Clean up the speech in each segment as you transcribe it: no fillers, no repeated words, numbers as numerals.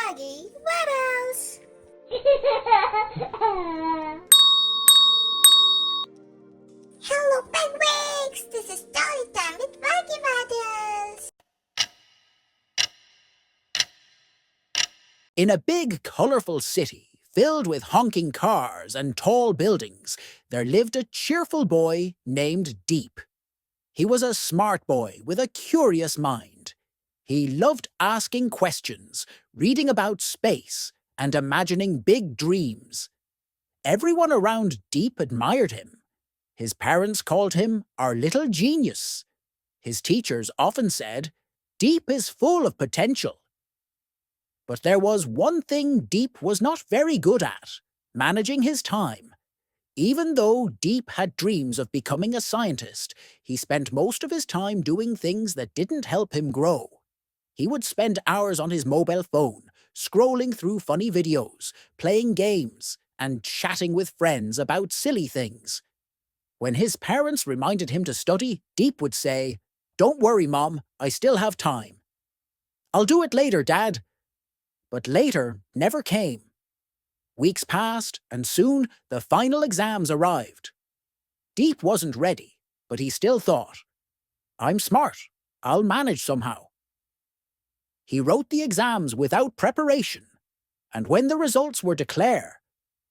Doggy, what else? Hello, penguins! This is story time with Doggy Waddles. In a big, colourful city, filled with honking cars and tall buildings, there lived a cheerful boy named Deep. He was a smart boy with a curious mind. He loved asking questions, reading about space, and imagining big dreams. Everyone around Deep admired him. His parents called him our little genius. His teachers often said, "Deep is full of potential." But there was one thing Deep was not very good at: managing his time. Even though Deep had dreams of becoming a scientist, he spent most of his time doing things that didn't help him grow. He would spend hours on his mobile phone, scrolling through funny videos, playing games, and chatting with friends about silly things. When his parents reminded him to study, Deep would say, "Don't worry, Mom, I still have time." "I'll do it later, Dad." But later never came. Weeks passed, and soon the final exams arrived. Deep wasn't ready, but he still thought, "I'm smart. I'll manage somehow." He wrote the exams without preparation, and when the results were declared,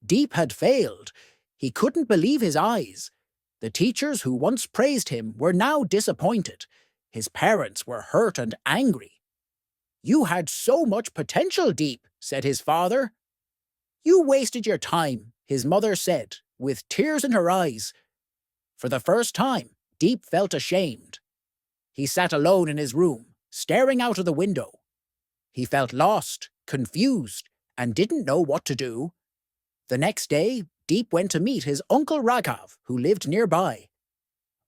Deep had failed. He couldn't believe his eyes. The teachers who once praised him were now disappointed. His parents were hurt and angry. "You had so much potential, Deep," said his father. "You wasted your time," his mother said, with tears in her eyes. For the first time, Deep felt ashamed. He sat alone in his room, staring out of the window. He felt lost, confused, and didn't know what to do. The next day, Deep went to meet his Uncle Raghav, who lived nearby.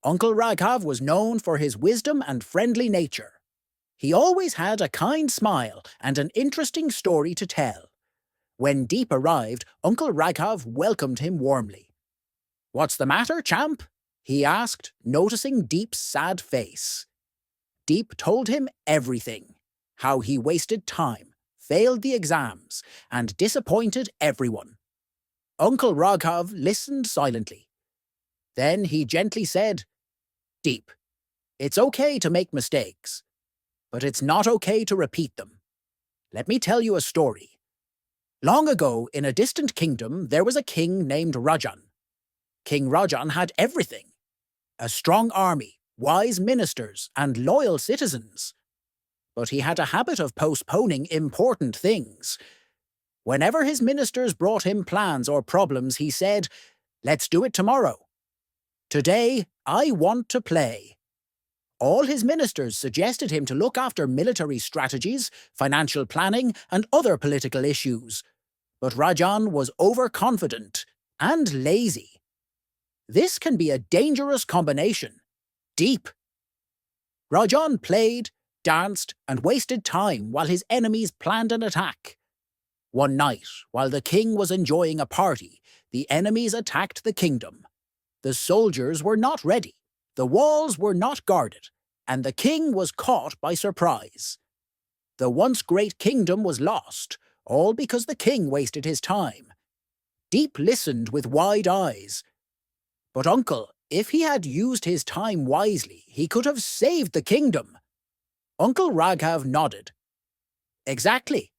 Uncle Raghav was known for his wisdom and friendly nature. He always had a kind smile and an interesting story to tell. When Deep arrived, Uncle Raghav welcomed him warmly. "What's the matter, champ?" he asked, noticing Deep's sad face. Deep told him everything: how he wasted time, failed the exams, and disappointed everyone. Uncle Raghav listened silently. Then he gently said, "Deep, it's okay to make mistakes, but it's not okay to repeat them. Let me tell you a story. Long ago, in a distant kingdom, there was a king named Rajan. King Rajan had everything: a strong army, wise ministers, and loyal citizens. But he had a habit of postponing important things. Whenever his ministers brought him plans or problems, he said, "Let's do it tomorrow. Today, I want to play." All his ministers suggested him to look after military strategies, financial planning, and other political issues. But Rajan was overconfident and lazy. This can be a dangerous combination. Deep. Rajan played, danced, and wasted time while his enemies planned an attack. One night, while the king was enjoying a party, the enemies attacked the kingdom. The soldiers were not ready. The walls were not guarded, and the king was caught by surprise. The once great kingdom was lost, all because the king wasted his time. Deep listened with wide eyes. "But uncle, if he had used his time wisely, he could have saved the kingdom." Uncle Raghav nodded. "Exactly.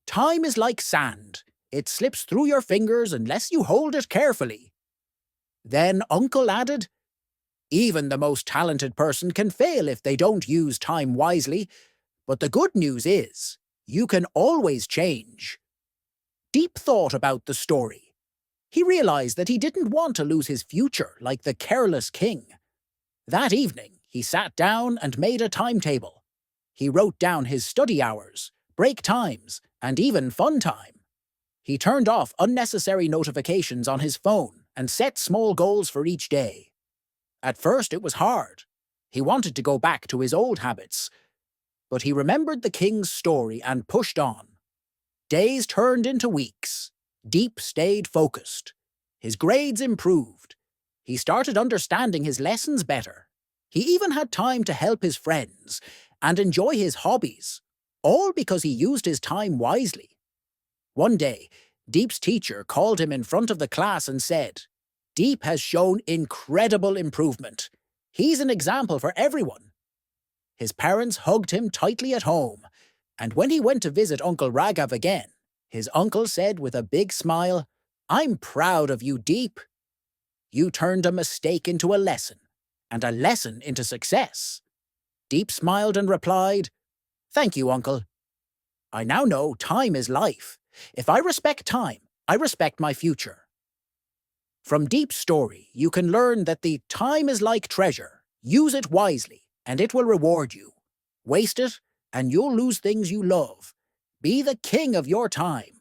Time is like sand. It slips through your fingers unless you hold it carefully." Then Uncle added, "Even the most talented person can fail if they don't use time wisely. But the good news is, you can always change." Deep thought about the story. He realized that he didn't want to lose his future like the careless king. That evening, he sat down and made a timetable. He wrote down his study hours, break times, and even fun time. He turned off unnecessary notifications on his phone and set small goals for each day. At first it was hard. He wanted to go back to his old habits. But he remembered the king's story and pushed on. Days turned into weeks. Deep stayed focused. His grades improved. He started understanding his lessons better. He even had time to help his friends and enjoy his hobbies, all because he used his time wisely. One day, Deep's teacher called him in front of the class and said, "Deep has shown incredible improvement. He's an example for everyone." His parents hugged him tightly at home, and when he went to visit Uncle Raghav again, his uncle said with a big smile, "I'm proud of you, Deep. You turned a mistake into a lesson, and a lesson into success." Deep smiled and replied, "Thank you, Uncle. I now know time is life. If I respect time, I respect my future." From Deep's story, you can learn that the time is like treasure. Use it wisely, and it will reward you. Waste it, and you'll lose things you love. Be the king of your time.